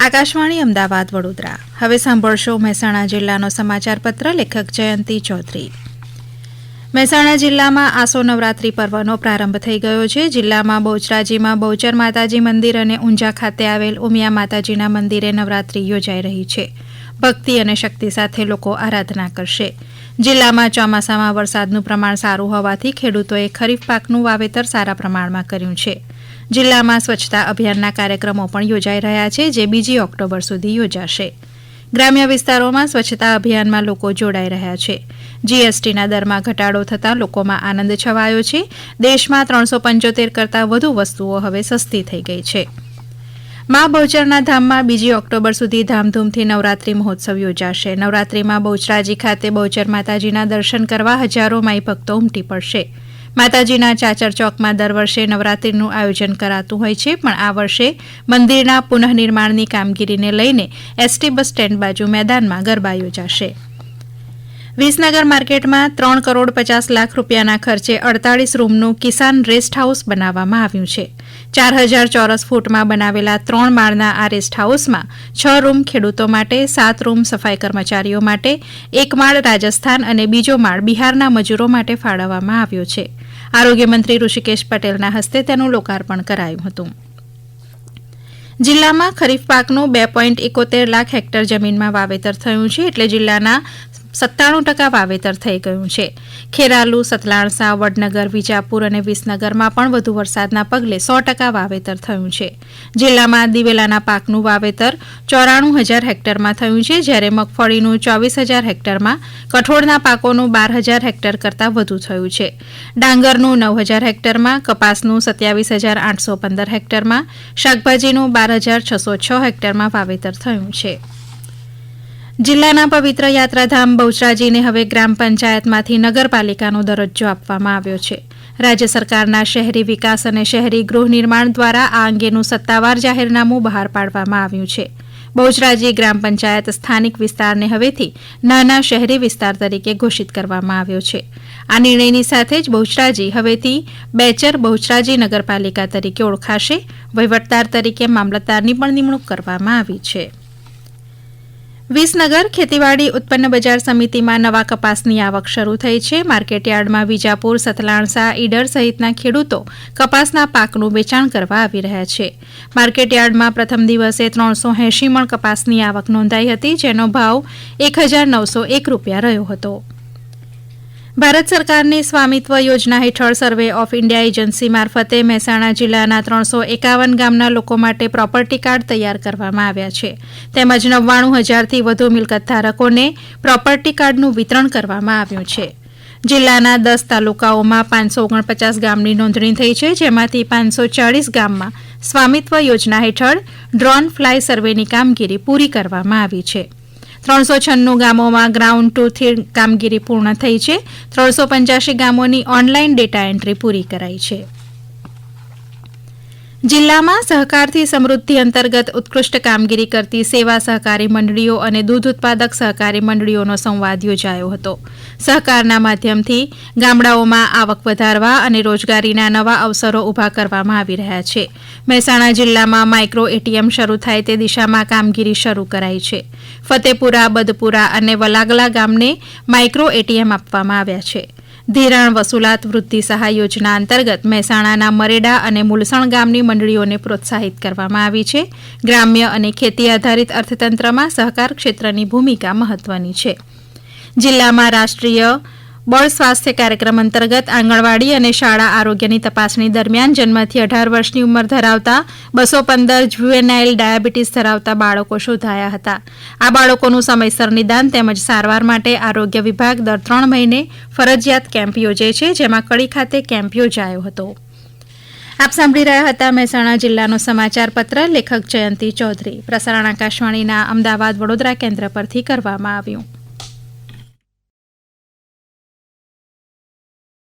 આકાશવાણી અમદાવાદ વડોદરા. હવે સાંભળશો મહેસાણા જિલ્લાનો સમાચાર પત્ર. લેખક જયંતિ ચૌધરી. મહેસાણા જિલ્લામાં આસો નવરાત્રી પર્વનો પ્રારંભ થઈ ગયો છે. જિલ્લામાં બહુચરાજીમાં બહુચર માતાજી મંદિર અને ઊંઝા ખાતે આવેલ ઉમિયા માતાજીના મંદિરે નવરાત્રી યોજાઈ રહી છે. ભક્તિ અને શક્તિ સાથે લોકો આરાધના કરશે. જિલ્લામાં ચોમાસામાં વરસાદનું પ્રમાણ સારું હોવાથી ખેડૂતોએ ખરીફ પાકનું વાવેતર સારા પ્રમાણમાં કર્યું છે. જિલ્લામાં સ્વચ્છતા અભિયાનના કાર્યક્રમો પણ યોજાઈ રહ્યા છે, જે 2 ઓક્ટોબર સુધી યોજાશે. ગ્રામ્ય વિસ્તારોમાં સ્વચ્છતા અભિયાનમાં લોકો જોડાઈ રહ્યા છે. જીએસટીના દરમાં ઘટાડો થતાં લોકોમાં આનંદ છવાયો છે. દેશમાં 375 કરતાં વધુ વસ્તુઓ હવે સસ્તી થઈ ગઈ છે. મા બહુચરના ધામમાં 2 ઓક્ટોબર સુધી ધામધૂમથી નવરાત્રી મહોત્સવ યોજાશે. નવરાત્રીમાં બહુચરાજી ખાતે બહુચર માતાજીના દર્શન કરવા હજારો માઈ ભક્તો ઉમટી પડશે. માતાજીના ચાચર ચોકમાં દર વર્ષે નવરાત્રીનું આયોજન કરાતું હોય છે, પણ આ વર્ષે મંદિરના પુનઃનિર્માણની કામગીરીને લઈને એસટી બસ સ્ટેન્ડ બાજુ મેદાનમાં ગરબા યોજાશે. વિસનગર માર્કેટમાં 3 કરોડ 50 લાખ રૂપિયાના ખર્ચે 48 રૂમનું કિસાન રેસ્ટ હાઉસ બનાવવામાં આવ્યું છે. 4000 ચોરસ ફૂટમાં બનાવેલા 3 માળના આ રેસ્ટ હાઉસમાં 6 રૂમ ખેડૂતો માટે, 7 રૂમ સફાઈ કર્મચારીઓ માટે, 1 માળ રાજસ્થાન અને બીજો માળ બિહારના મજૂરો માટે ફાળવવામાં આવ્યો છે. આરોગ્ય મંત્રી ઋષિકેશ પટેલના હસ્તે તેનું લોકાર્પણ કરાયું હતું. જિલ્લામાં ખરીફ પાકનું 2.71 લાખ હેક્ટર જમીનમાં વાવેતર થયું છે, એટલે જિલ્લાના 97% વાવેતર થઈ ગયું છે. ખેરાલુ, સતલાણસા, વડનગર, વિજાપુર અને વિસનગરમાં પણ વધુ વરસાદના પગલે 100% વાવેતર થયું છે. જિલ્લામાં દિવેલાના પાકનું વાવેતર 94,000 હેક્ટરમાં થયું છે, જ્યારે મગફળીનું 24,000 હેક્ટરમાં, કઠોળના પાકોનું 12,000 હેક્ટર કરતાં વધુ થયું છે. ડાંગરનું 9,000 હેક્ટરમાં, કપાસનું 27,815 હેક્ટરમાં, શાકભાજીનું 12,606 હેક્ટરમાં વાવેતર થયું છે. જિલ્લાના પવિત્ર યાત્રાધામ બહુચરાજીને હવે ગ્રામ પંચાયતમાંથી નગરપાલિકાનો દરજ્જો આપવામાં આવ્યો છે. રાજ્ય સરકારના શહેરી વિકાસ અને શહેરી ગૃહ નિર્માણ દ્વારા આ અંગેનું સત્તાવાર જાહેરનામું બહાર પાડવામાં આવ્યું છે. બહુચરાજી ગ્રામ પંચાયત સ્થાનિક વિસ્તારને હવેથી નાના શહેરી વિસ્તાર તરીકે ઘોષિત કરવામાં આવ્યો છે. આ નિર્ણયની સાથે જ બહુચરાજી હવેથી બેચર બહુચરાજી નગરપાલિકા તરીકે ઓળખાશે. વહીવટદાર તરીકે મામલતદારની પણ નિમણૂક કરવામાં આવી છે. વિસનગર ખેતીવાડી ઉત્પન્ન બજાર સમિતિમાં નવા કપાસની આવક શરૂ થઈ છે. માર્કેટયાર્ડમાં વિજાપુર, સતલાણસા, ઈડર સહિતના ખેડૂતો કપાસના પાકનું વેચાણ કરવા આવી રહ્યા છે. માર્કેટયાર્ડમાં પ્રથમ દિવસે 380 મણ કપાસની આવક નોંધાઈ હતી, જેનો ભાવ 1,901 રૂપિયા રહ્યો હતો. ભારત સરકારની સ્વામિત્વ યોજના હેઠળ સર્વે ઓફ ઇન્ડિયા એજન્સી મારફતે મહેસાણા જિલ્લાના 351 ગામના લોકો માટે પ્રોપર્ટી કાર્ડ તૈયાર કરવામાં આવ્યા છે. તેમજ 99,000થી વધુ મિલકત ધારકોને પ્રોપર્ટી કાર્ડનું વિતરણ કરવામાં આવ્યું છે. જિલ્લાના 10 તાલુકાઓમાં 549 ગામની નોંધણી થઈ છે, જેમાંથી 540 ગામમાં સ્વામિત્વ યોજના હેઠળ ડ્રોન ફ્લાય સર્વેની કામગીરી પૂરી કરવામાં આવી છે. 396 ગામોમાં ગ્રાઉન્ડ ટુથી કામગીરી પૂર્ણ થઈ છે. 385 ગામોની ઓનલાઈન ડેટા એન્ટ્રી પૂરી કરાઈ છે. જિલ્લામાં સહકારથી સમૃદ્ધિ અંતર્ગત ઉત્કૃષ્ટ કામગીરી કરતી સેવા સહકારી મંડળીઓ અને દૂધ ઉત્પાદક સહકારી મંડળીઓનો સંવાદ યોજાયો હતો. સહકારના માધ્યમથી ગામડાઓમાં આવક વધારવા અને રોજગારીના નવા અવસરો ઊભા કરવામાં આવી રહ્યા છે. મહેસાણા જિલ્લામાં માઇક્રો એટીએમ શરૂ થાય તે દિશામાં કામગીરી શરૂ કરાઈ છે. ફતેપુરા, બદપુરા અને વલાગલા ગામને માઇક્રો એટીએમ આપવામાં આવ્યા છે. ધિરાણ વસૂલાત વૃદ્ધિ સહાય યોજના અંતર્ગત મહેસાણાના મરેડા અને મુલસણ ગામની મંડળીઓને પ્રોત્સાહિત કરવામાં આવી છે. ગ્રામ્ય અને ખેતી આધારિત અર્થતંત્રમાં સહકાર ક્ષેત્રની ભૂમિકા મહત્વની છે. જિલ્લામાં રાષ્ટ્રીય બળ સ્વાસ્થ્ય કાર્યક્રમ અંતર્ગત આંગણવાડી અને શાળા આરોગ્યની તપાસણી દરમિયાન જન્મથી 18 વર્ષની ઉંમર ધરાવતા 215 જુવેનાઇલ ડાયાબિટીસ ધરાવતા બાળકો શોધાયા હતા. આ બાળકોનું સમયસર નિદાન તેમજ સારવાર માટે આરોગ્ય વિભાગ દર 3 મહિને ફરજિયાત કેમ્પ યોજે છે, જેમાં કડી ખાતે કેમ્પ યોજાયો હતો. આપ સાંભળી રહ્યા હતા મહેસાણા જિલ્લાનો સમાચાર પત્ર. લેખક જયંતિ ચૌધરી. પ્રસારણ આકાશવાણીના અમદાવાદ વડોદરા કેન્દ્ર પરથી કરવામાં આવ્યું.